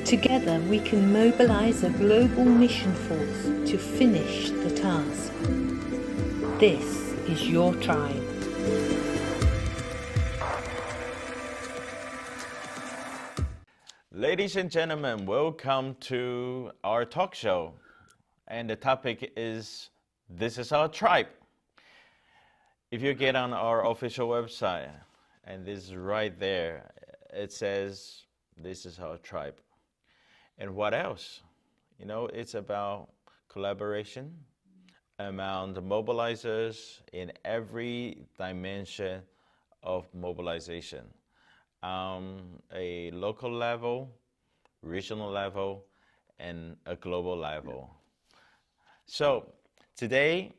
Together we can mobilize a global mission force to finish the task. This is your tribe. Ladies and gentlemen, welcome to our talk show. And the topic is, This is Our Tribe. If you get on our official website, and this is right there, it says, This is Our Tribe. And what else? You know, it's about collaboration among the mobilizers in every dimension of mobilization. A local level, regional level, and a global level. So today,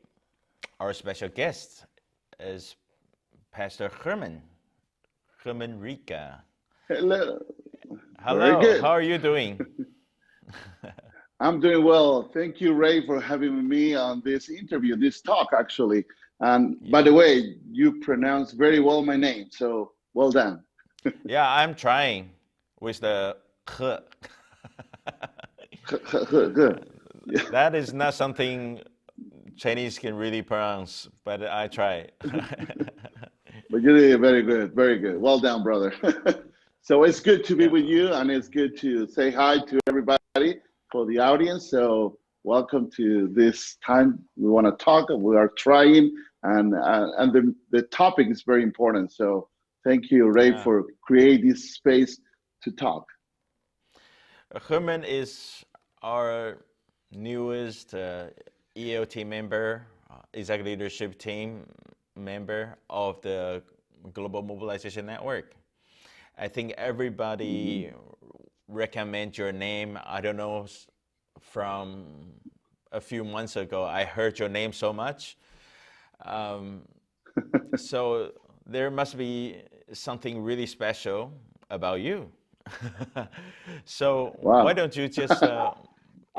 our special guest is Pastor German Ricca. Hello. Hello, Very good. How are you doing? I'm doing well. Thank you, Ray, for having me on this interview, this talk, actually. And by the way, you pronounce very well my name, so well done. Yeah, I'm trying with the G. Good. That is not something Chinese can really pronounce, but I try. But you did very good, very good. Well done, brother. So it's good to be with you, and it's good to say hi to everybody for the audience. So welcome to this time. We want to talk. We are trying, and the topic is very important. So thank you, Ray, for creating this space to talk. German is our newest ELT member, executive leadership team member of the Global Mobilization Network. I think everybody recommends your name. I don't know, from a few months ago, I heard your name so much. So there must be something really special about you. So why don't you just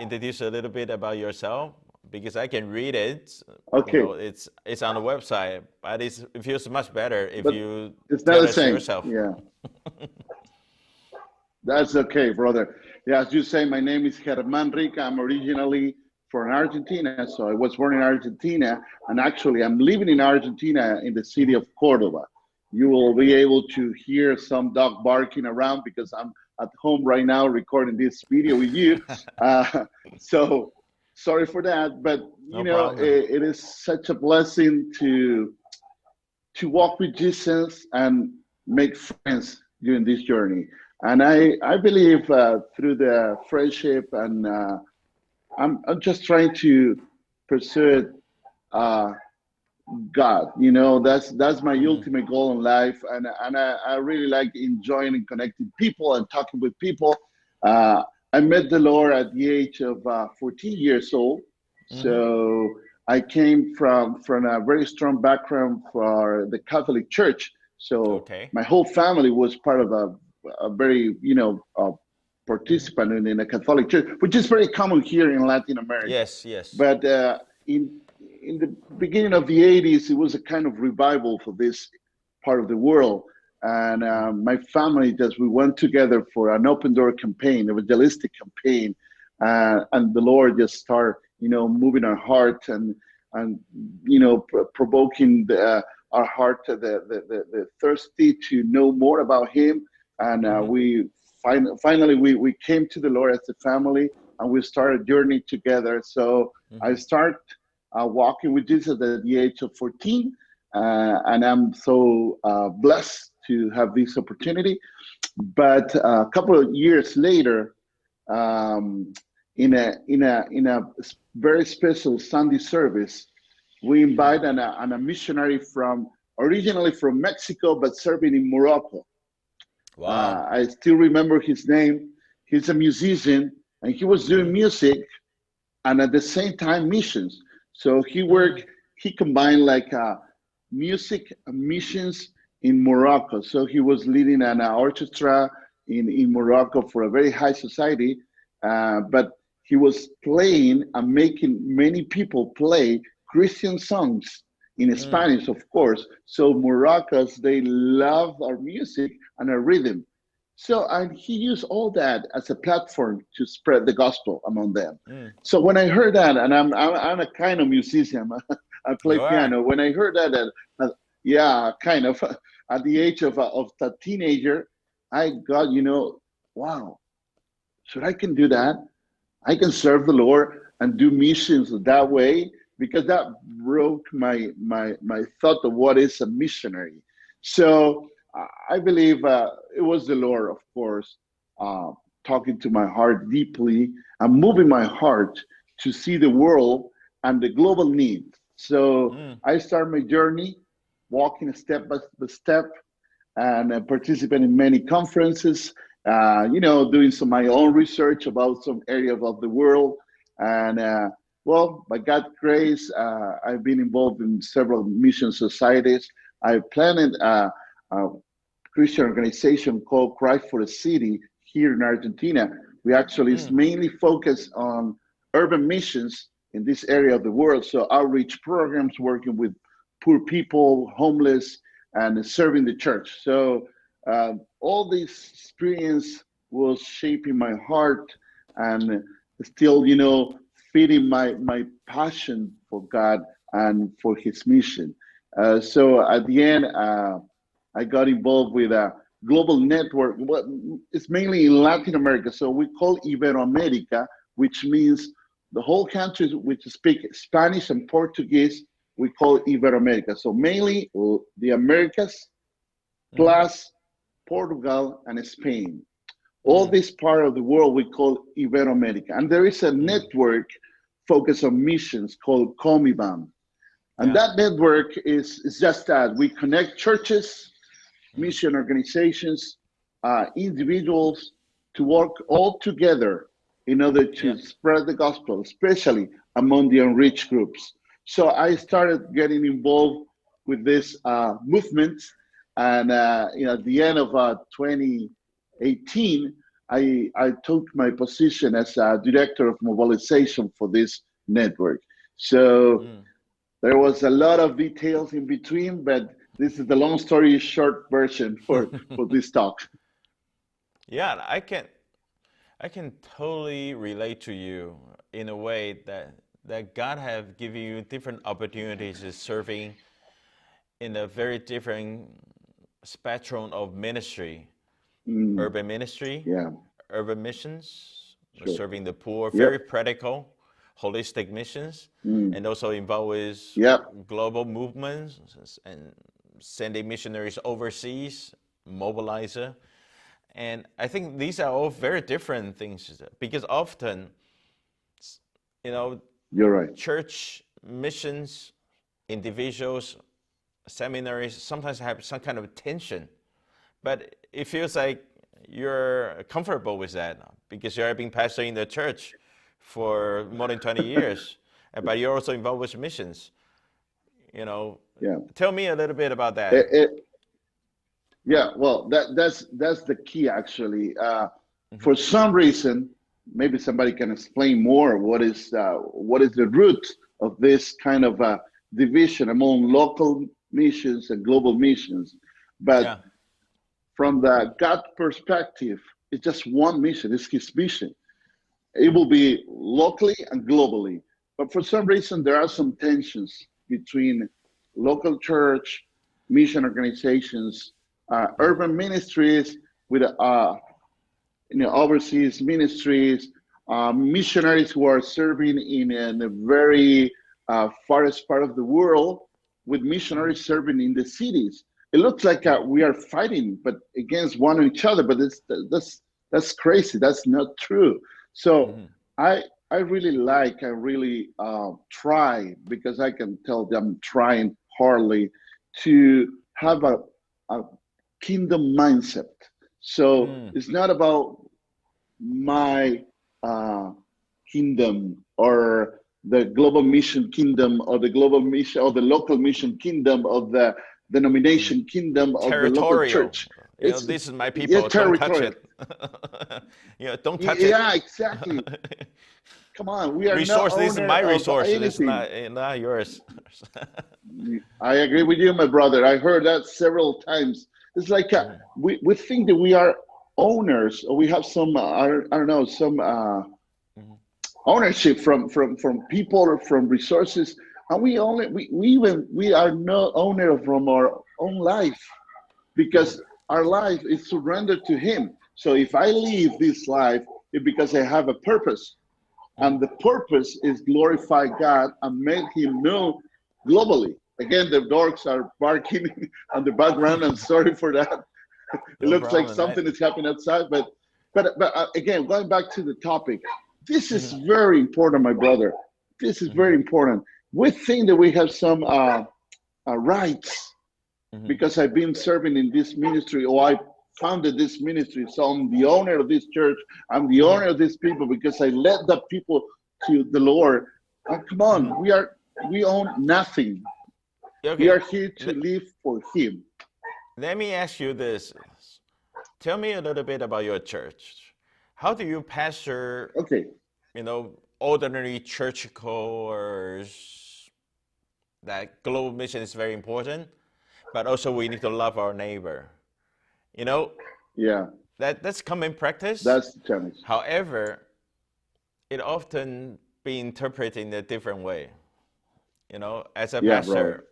introduce a little bit about yourself? Because I can read it. Okay. You know, it's on the website, but it feels much better if you it's tell not the us same. yourself. Yeah. That's okay, brother. Yeah, as you say, my name is German Ricca. I'm originally from Argentina, so I was born in Argentina, and actually I'm living in Argentina in the city of Córdoba. You will be able to hear some dog barking around because I'm at home right now recording this video with you. So sorry for that, but you know, it is such a blessing to walk with Jesus and make friends during this journey. And I believe through the friendship, and I'm just trying to pursue God. You know, that's my ultimate goal in life, and I really like enjoying and connecting people and talking with people. I met the Lord at the age of 14 years old. So I came from a very strong background for the Catholic Church. So my whole family was part of a very, participant in a Catholic Church, which is very common here in Latin America. Yes, yes. But in the beginning of the 80s, it was a kind of revival for this part of the world. And my family, we went together for an open door campaign, evangelistic campaign. And the Lord just started, moving our heart and provoking our heart, the thirsty to know more about Him. And we finally came to the Lord as a family, and we started a journey together. So I started walking with Jesus at the age of 14, and I'm so blessed to have this opportunity. But a couple of years later, in a very special Sunday service, we invited a missionary originally from Mexico, but serving in Morocco. Wow. I still remember his name. He's a musician, and he was doing music and at the same time missions. So he combined like music and missions in Morocco. So he was leading an orchestra in Morocco for a very high society, but he was playing and making many people play Christian songs in Spanish, of course. So Moroccans, they love our music and our rhythm. So, and he used all that as a platform to spread the gospel among them. Mm. So when I heard that, and I'm a kind of musician, I play You are. piano. When I heard that, yeah, kind of at the age of a teenager, I got, wow, so I can do that. I can serve the Lord and do missions that way, because that broke my thought of what is a missionary. So I believe it was the Lord, of course, uh, talking to my heart deeply and moving my heart to see the world and the global need. So Mm. I started my journey, walking step by step, and participate in many conferences, doing some my own research about some areas of the world. And well, by God's grace, I've been involved in several mission societies. I planted a Christian organization called Cry for the City here in Argentina. We actually is Mm. mainly focused on urban missions in this area of the world. So outreach programs, working with poor people, homeless, and serving the church. So all this experience was shaping my heart and still, feeding my passion for God and for His mission. So at the end, I got involved with a global network. It's mainly in Latin America, so we call Iberoamerica, which means the whole countries which speak Spanish and Portuguese. We call Iberoamerica. So mainly the Americas Mm-hmm. plus Portugal and Spain. All this part of the world we call Iberoamerica. And there is a Mm. network focused on missions called Comibam. And Yeah. that network is just that. We connect churches, Mm. mission organizations, individuals to work all together in order Yeah. to spread the gospel, especially among the unreached groups. So I Okay. started getting involved with this movement, and at the end of 2018, I took my position as a director of mobilization for this network. So Mm. there was a lot of details in between, but this is the long story short version for this talk. Yeah, I can totally relate to you in a way that God have given you different opportunities of serving in a very different spectrum of ministry. Mm, Urban ministry, yeah, urban missions, sure. serving the poor, Yep. very practical, holistic missions, Mm, and also involved with yep. global movements and sending missionaries overseas, mobilizer. And I think these are all very different things because often, you know, You're right. church missions, individuals, seminaries sometimes have some kind of tension, but it feels like you're comfortable with that because you're being pastor in the church for more than 20 years, but you're also involved with missions. You know, Yeah. tell me a little bit about that. It, yeah. Well, that's the key actually. Hmm. For some reason, maybe somebody can explain more. What is the root of this kind of division among local missions and global missions? But Yeah. from the God perspective, it's just one mission. It's His mission. It will be locally and globally. But for some reason, there are some tensions between local church, mission organizations, urban ministries with overseas ministries, missionaries who are serving in a very farthest part of the world, with Hmm. missionaries serving in the cities. It looks like Yeah. we are fighting, but against one each other. But that's crazy. That's not true. So Hmm. I I really try, because I can tell them trying hardly to have a kingdom mindset. So Mm. it's not about my uh, kingdom or the global mission kingdom or the global mission or the local mission kingdom of the Mm. denomination kingdom of the local Territorial. church. This is my Yeah, people. Don't touch territorial. it. Don't touch it. Yeah, exactly. Come on, we are not Resource. This is owner my of resource. It's anything. not yours. I agree with you, my brother. I heard that several times. It's like Mhm. we think that we are owners, or we have some I don't know, some Mhm. ownership from people or from resources, and we are no owner from our own life, because our life is surrendered to him. So if I live this life, it's because I have a purpose, and the purpose is glorify God and make him known globally. Again, the dogs are barking on the background. I'm sorry for that. It No looks like problem. something is happening outside, but again, going back to the topic, this is Mhm. very important, my brother. This is very Mhm. important. We think that we have some rights Mhm. because I've been serving in this ministry, or I founded this ministry, so I'm the owner of this church. I'm the owner of these people because I led the people to the Lord. Come on, Mhm. we own nothing. We Okay. are here to live for Him. Let me ask you this. Tell me a little bit about your church. How do you pastor, Okay. ordinary churchgoers that global mission is very important, but also we need to love our neighbor. You know, Yeah, that's common practice. that's the challenge. However, it often be interpreted in a different way. As a Yeah, brother. pastor,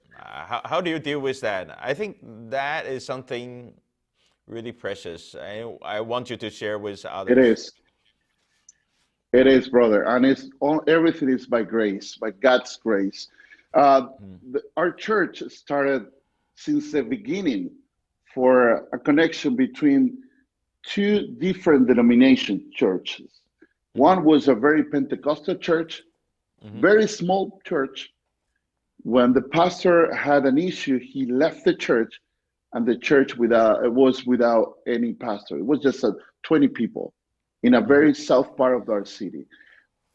how do you deal with that? I think that is something really precious. I want you to share with It others. is. It is, brother, and it's all. Everything is by grace, by God's grace. Our church started since the beginning for a connection between two different denomination churches. Mm-hmm. One was a very Pentecostal church, Mm-hmm. very small church. When the pastor had an issue, he left the church, and the church was without any pastor. It was just 20 people in a Mm-hmm. very south part of our city.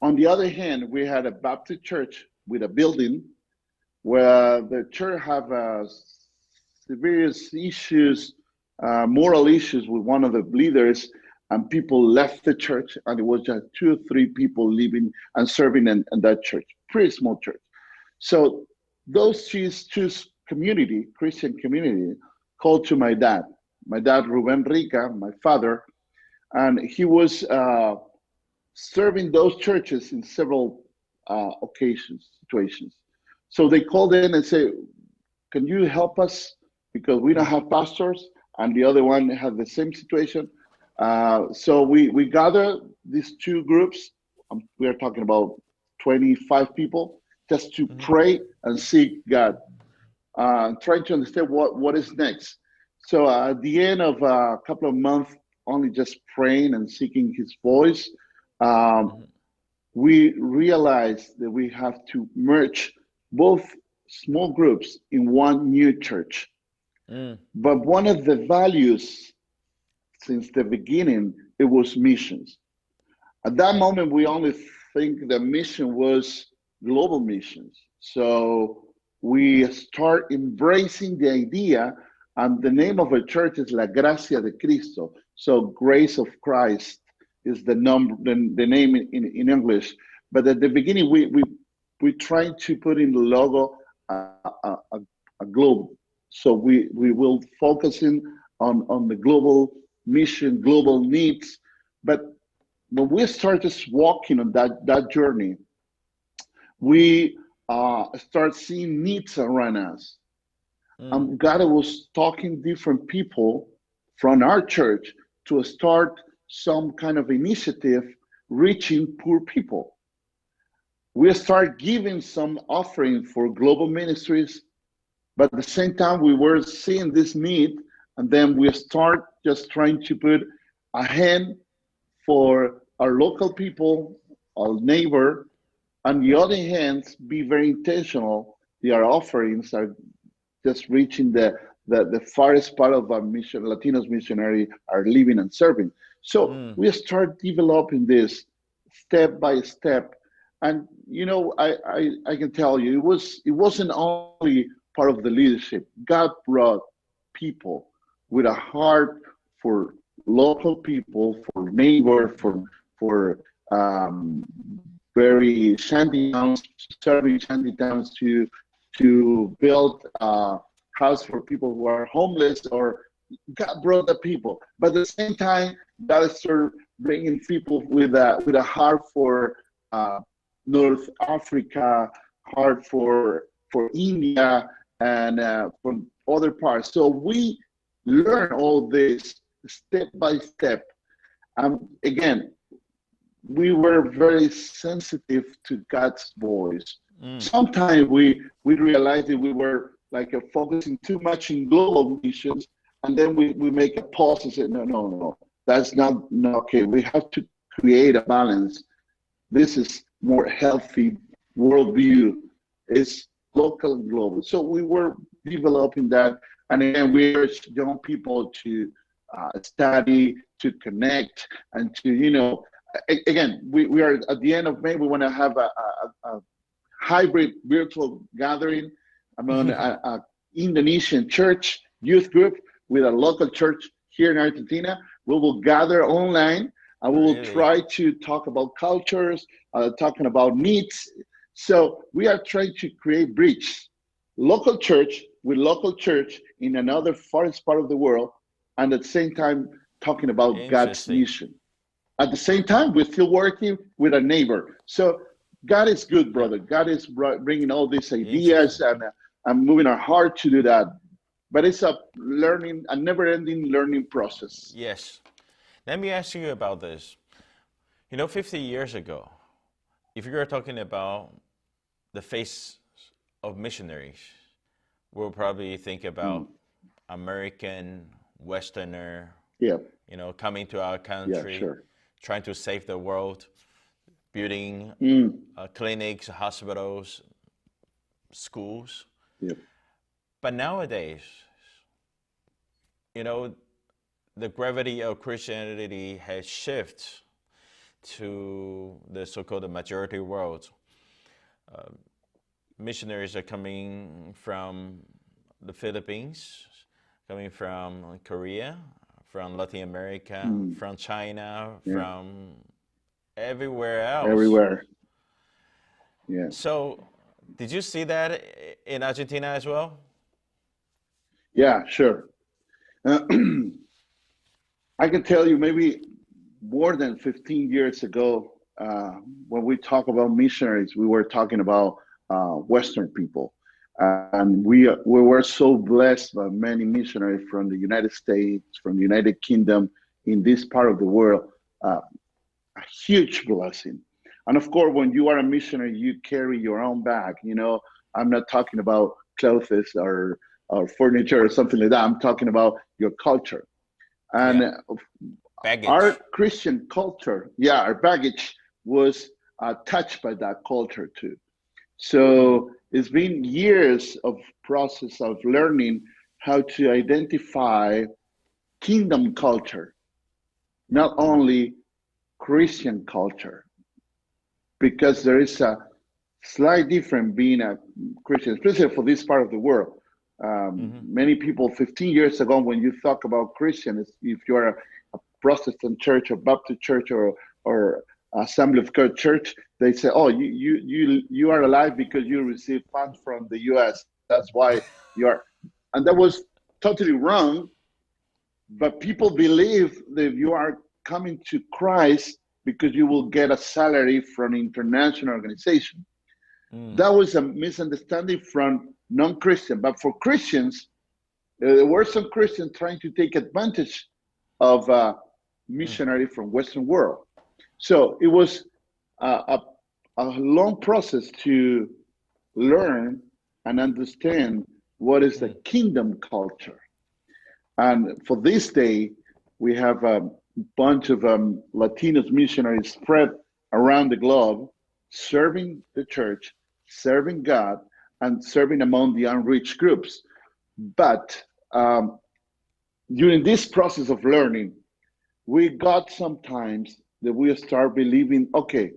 On the other hand, we had a Baptist church with a building where the church have serious issues, moral issues with one of the leaders, and people left the church, and it was just 2 or 3 people living and serving in that church, pretty small church. So those choose community, Christian community, called to my dad. My dad, Ruben Ricca, my father, and he was serving those churches in several occasions, situations. So they called in and say, "Can you help us? Because we don't have pastors." And the other one had the same situation. So we gather these two groups. We are talking about 25 people, just to Mm-hmm. pray and seek God, trying to understand what is next. So at the end of a couple of months, only just praying and seeking His voice, um, Mm-hmm. we realized that we have to merge both small groups in one new church. Mm. But one of the values since the beginning, it was missions. At that moment, we only think the mission was global missions. So we start embracing the idea, and the name of a church is La Gracia de Cristo. So grace of Christ is the name in English. But at the beginning, we tried to put in the logo a globe. So we will focusing on the global mission, global needs. But when we started walking on that journey, we start seeing needs around us. Mm. And God was talking different people from our church to start some kind of initiative reaching poor people. We start giving some offering for global ministries, but at the same time we were seeing this need, and then we start just trying to put a hand for our local people, our neighbor. On the other hand, be very intentional. Our offerings are just reaching the farthest part of our mission, Latinos missionary are living and serving. So Mm. we start developing this step by step. And I can tell you, it wasn't only part of the leadership. God brought people with a heart for local people, for neighbor, for very shanty towns, serving shanty towns to build a house for people who are homeless, or God brought the people, but at the same time, God started bringing people with a heart for North Africa, heart for India, and from other parts. So we learn all this step by step. Again, we were very sensitive to God's voice. Sometimes we realized that we were like focusing too much in global missions, and then we make a pause and say, no, that's not okay. We have to create a balance. This is more healthy worldview. It's local and global. So we were developing that, and again, we urge young people to study, to connect, and to, again, we are at the end of May. We want to have a hybrid virtual gathering among an Indonesian church youth group with a local church here in Argentina. We will gather online and we will try to talk about cultures, talking about needs. So we are trying to create bridge, local church with local church in another farthest part of the world, and at the same time talking about God's mission. At the same time, we're still working with a neighbor. So God is good, brother. God is bringing all these ideas, and I'm moving our heart to do that. But it's a never-ending learning process. Yes. Let me ask you about this. 50 years ago, if you're talking about the face of missionaries, we'll probably think about American, Westerner, coming to our country, trying to save the world, building clinics, hospitals, schools. But nowadays, the gravity of Christianity has shifted to the so-called majority world. Missionaries are coming from the Philippines, coming from Korea, from Latin America, from China, from everywhere else. Everywhere. Yeah. So, did you see that in Argentina as well? Yeah, sure. I can tell you maybe more than 15 years ago, when we talk about missionaries, we were talking about Western people. And we were so blessed by many missionaries from the United States, from the United Kingdom, in this part of the world. A huge blessing. And of course, when you are a missionary, you carry your own bag. I'm not talking about clothes or furniture or something like that. I'm talking about your culture. And our Christian culture, our baggage was touched by that culture too. So it's been years of process of learning how to identify kingdom culture, not only Christian culture, because there is a slight difference being a Christian, especially for this part of the world. Many people 15 years ago, when you talk about Christians, if you're a Protestant church or Baptist church or Assembly of God church, they say, "Oh, you are alive because you receive funds from the U.S. That's why you are," and that was totally wrong. But people believe that you are coming to Christ because you will get a salary from an international organization. That was a misunderstanding from non-Christian. But for Christians, there were some Christians trying to take advantage of a missionary from Western world. So it was a long process to learn and understand what is the kingdom culture. And for this day, we have a bunch of Latinos missionaries spread around the globe, serving the church, serving God, and serving among the unreached groups. But during this process of learning, we got sometimes that we start believing, okay,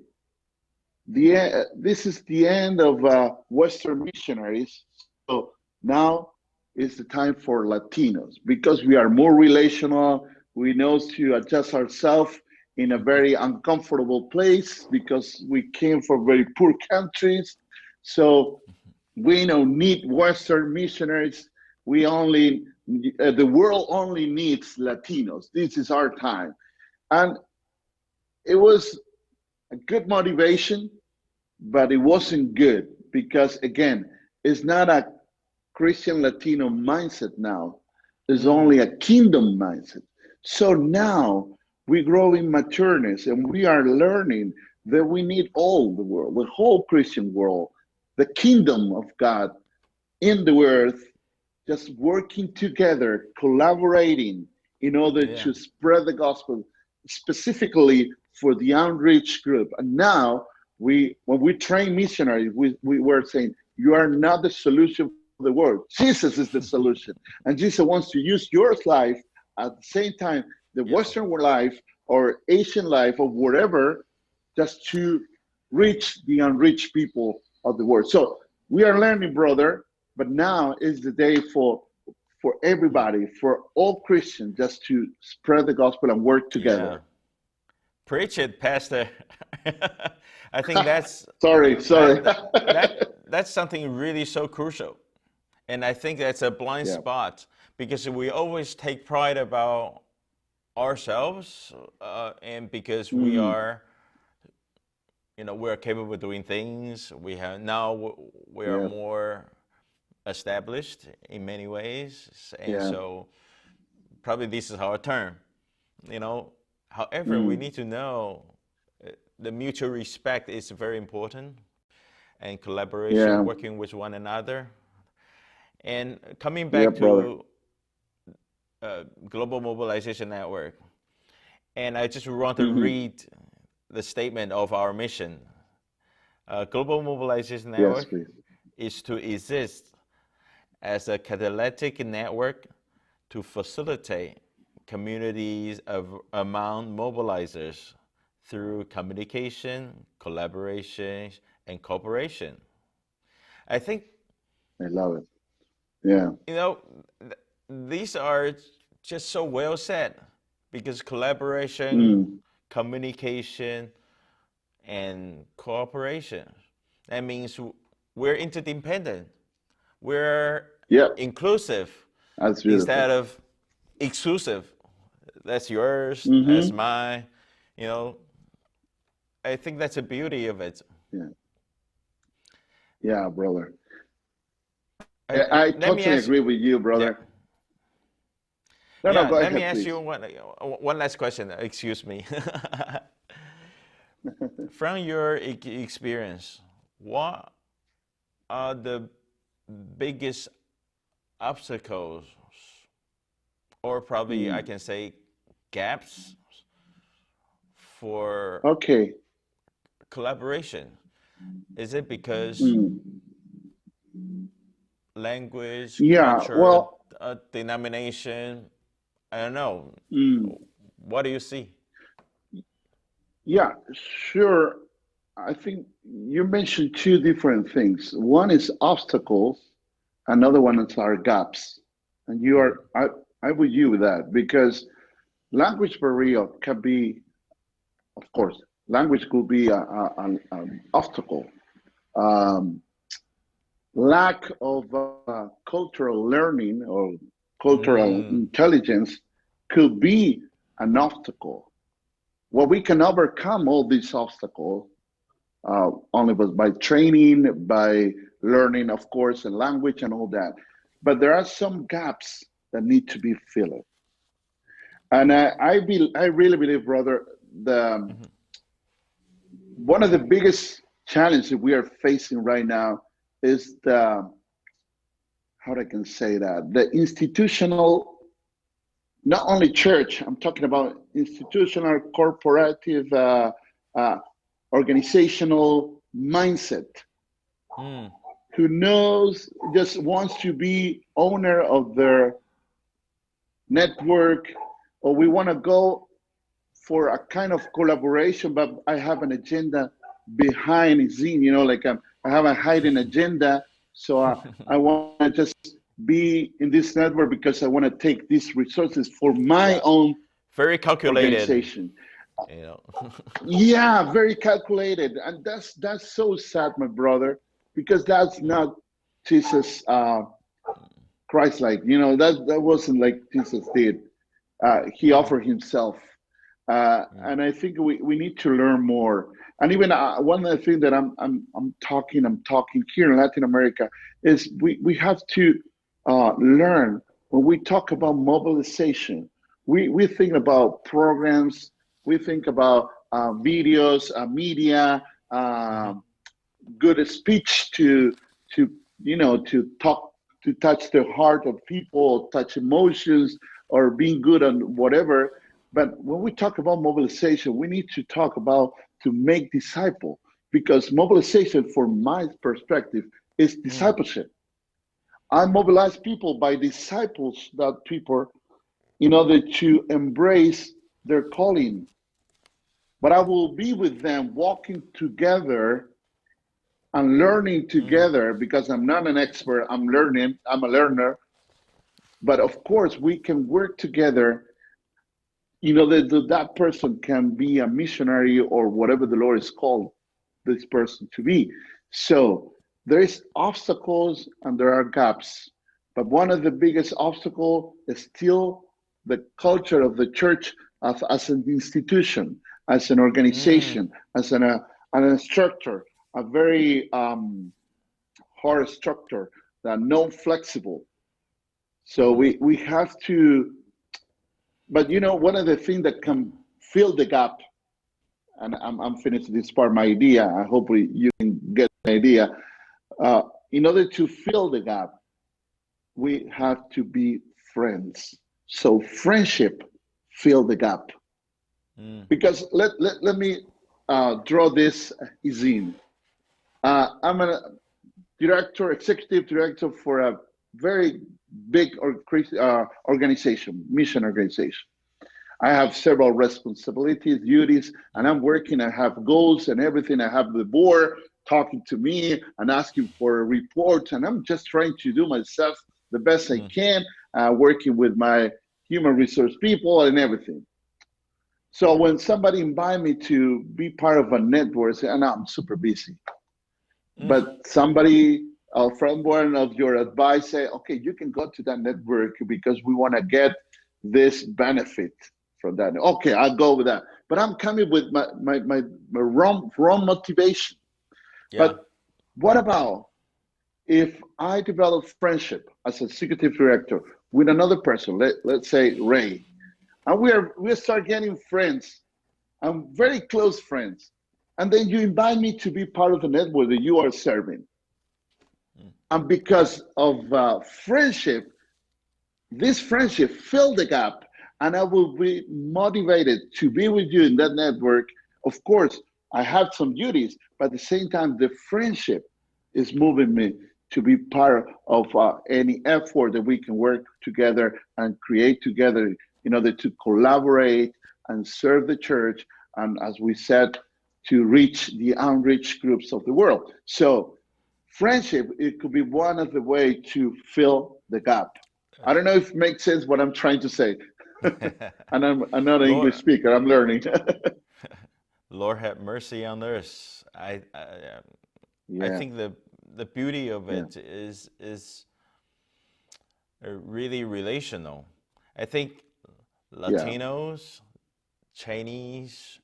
this is the end of Western missionaries. So now is the time for Latinos, because we are more relational. We know to adjust ourselves in a very uncomfortable place because we came from very poor countries. So we don't need Western missionaries. We only The world only needs Latinos. This is our time. And it was a good motivation, but it wasn't good because, again, it's not a Christian Latino mindset now. It's only a kingdom mindset. So now we grow in matureness and we are learning that we need all the world, the whole Christian world, the kingdom of God in the earth, just working together, collaborating in order to spread the gospel, specifically for the unreached group. And now, when we train missionaries, we were saying, you are not the solution for the world. Jesus is the solution. And Jesus wants to use your life at the same time, the Western life or Asian life or whatever, just to reach the unreached people of the world. So we are learning, brother, but now is the day for everybody, for all Christians, just to spread the gospel and work together. Yeah. Preach it, Pastor. I think that's sorry. That's something really so crucial, and I think that's a blind spot because we always take pride about ourselves, and because we are, we're capable of doing things. We are more established in many ways, and so probably this is our turn. However, we need to know the mutual respect is very important, and collaboration, working with one another. And coming back to Global Mobilization Network, and I just want to read the statement of our mission. Global Mobilization Network is to exist as a catalytic network to facilitate communities among mobilizers through communication, collaboration, and cooperation. I think I love it. Yeah. These are just so well said because collaboration, communication, and cooperation. That means we're interdependent. We're inclusive instead of exclusive. That's yours, that's mine. I think that's the beauty of it. Yeah, brother. I totally agree with you, brother. Yeah. No, go let ahead, me ask please. you one last question. Excuse me. From your experience, what are the biggest obstacles, or probably I can say gaps, for collaboration? Is it because language, culture, denomination? I don't know. What do you see? Yeah, sure. I think you mentioned two different things. One is obstacles, another one is our gaps. And I with you with that because language barrier can be, of course, language could be an obstacle. Lack of cultural learning or cultural intelligence could be an obstacle. Well, we can overcome all these obstacles only by training, by learning, of course, and language and all that. But there are some gaps that need to be filled. And I really believe, brother, one of the biggest challenges we are facing right now is the institutional, not only church, I'm talking about institutional, corporative, organizational mindset. Who knows, just wants to be owner of their network, or we want to go for a kind of collaboration, but I have an agenda behind the scene, I have a hidden agenda. So I want to just be in this network because I want to take these resources for my own very calculated organization. Yeah, very calculated. And that's so sad, my brother, because that's not Jesus' Christ-like. That wasn't like Jesus did. He offered himself, and I think we need to learn more. And even one of the things that I'm talking here in Latin America is we have to learn. When we talk about mobilization, we think about programs, we think about videos, media, good speech to talk, to touch the heart of people, touch emotions, or being good on whatever. But when we talk about mobilization, we need to talk about to make disciple, because mobilization, from my perspective, is discipleship. I mobilize people by disciples that people in order to embrace their calling. But I will be with them walking together and learning together, because I'm not an expert, I'm learning, I'm a learner. But of course, we can work together, that person can be a missionary or whatever the Lord has called this person to be. So there is obstacles and there are gaps. But one of the biggest obstacles is still the culture of the church as an institution, as an organization, as an structure, a very hard structure, that non-flexible. So we have to, but one of the things that can fill the gap, and I'm finished this part, my idea, I hope you can get an idea. In order to fill the gap, we have to be friends. So friendship fill the gap. Because let me draw this in. I'm a executive director for a very big organization, mission organization. I have several responsibilities, duties, and I'm working. I have goals and everything. I have the board talking to me and asking for reports, and I'm just trying to do myself the best I can, working with my human resource people and everything. So when somebody invite me to be part of a network, I say, "Oh, no, I'm super busy." But somebody from one of your advice say, "Okay, you can go to that network because we want to get this benefit from that." Okay, I'll go with that. But I'm coming with my wrong motivation. Yeah. But what about if I develop friendship as executive director with another person, let's say Ray, and we start getting friends, and very close friends, and then you invite me to be part of the network that you are serving. And because of friendship, this friendship filled the gap, and I will be motivated to be with you in that network. Of course, I have some duties, but at the same time, the friendship is moving me to be part of any effort that we can work together and create together in order to collaborate and serve the church, and as we said, to reach the unreached groups of the world. So friendship, it could be one of the ways to fill the gap. I don't know if it makes sense what I'm trying to say. And I'm not an English speaker, I'm learning. Lord have mercy on us. I think the beauty of it is really relational. I think Latinos, Chinese,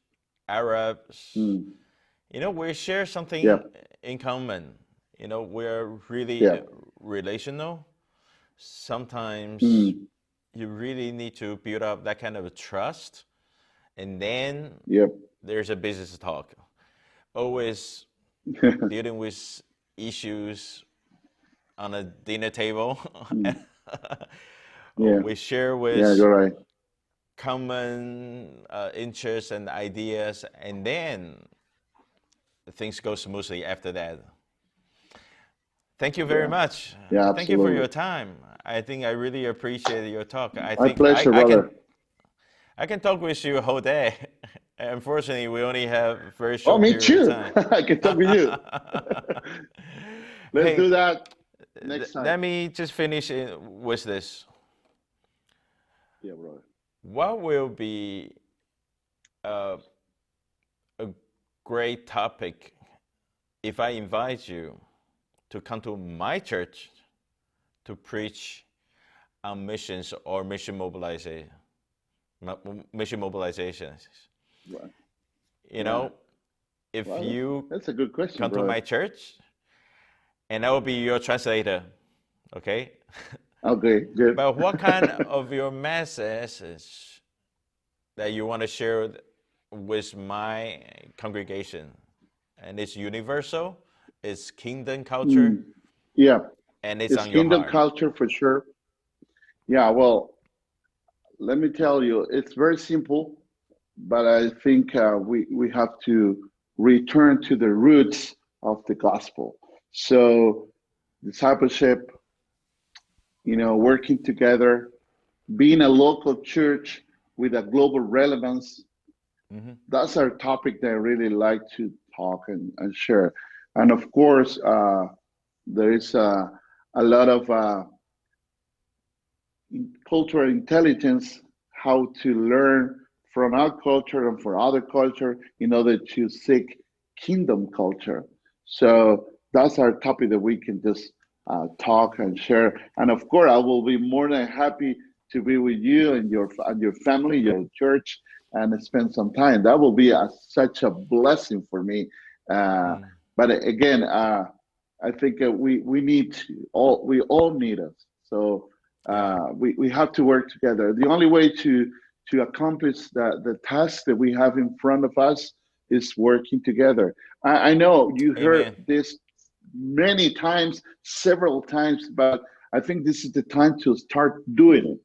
Arabs, we share something in common. We're really relational. Sometimes you really need to build up that kind of a trust, and then there's a business talk. Always dealing with issues on a dinner table. We share with common interests and ideas, and then things go smoothly after that. Thank you very much. Thank you for your time. I think I really appreciate your talk. My pleasure, brother. I can talk with you a whole day. Unfortunately, we only have a very short period of time. I can talk with you. Let's do that next time. Let me just finish with this. Yeah, brother. What will be a great topic if I invite you to come to my church to preach on missions or mission mobilization. Mission mobilizations. Right. You know, if Well, you that's a good question, come to brother. my church, and I will be your translator, okay? Okay, good. But what kind of your messages that you want to share with my congregation? And it's universal, it's kingdom culture, Yeah, and it's on your kingdom heart. culture for sure. Yeah, well, let me tell you, it's very simple, but I think we have to return to the roots of the gospel. So, discipleship, working together, being a local church with a global relevance. That's our topic that I really like to talk and share. And of course, there is a lot of cultural intelligence, how to learn from our culture and for other culture in order to seek kingdom culture. So that's our topic that we can just talk and share. And of course, I will be more than happy to be with you and your family, your church, and spend some time. That will be such a blessing for me. But again, I think we need we all need us. So we have to work together. The only way to accomplish the task that we have in front of us is working together. I know you heard this many times, several times, but I think this is the time to start doing it.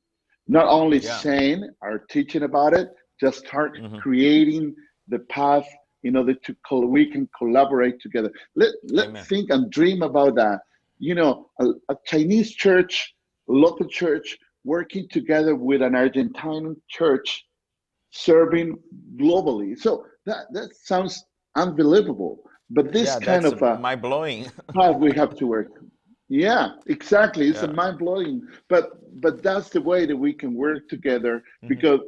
Not only saying or teaching about it, just start creating the path in order to we can collaborate together. Let's think and dream about that. A Chinese church, local church, working together with an Argentinian church, serving globally. So that sounds unbelievable. But this kind of mind blowing. path we have to work. Yeah, exactly. It's a mind blowing. But that's the way that we can work together because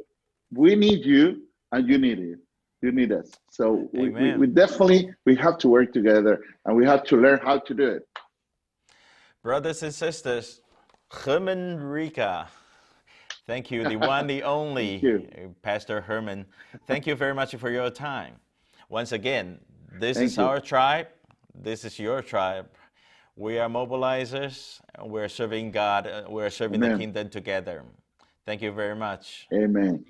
we need you and you need it. You need us. So we definitely have to work together and we have to learn how to do it. Brothers and sisters, German Ricca. Thank you, the one, the only, Pastor Herman. Thank you very much for your time. Once again, this is our tribe. This is your tribe. We are mobilizers. We're serving God. We're serving the kingdom together. Thank you very much. Amen.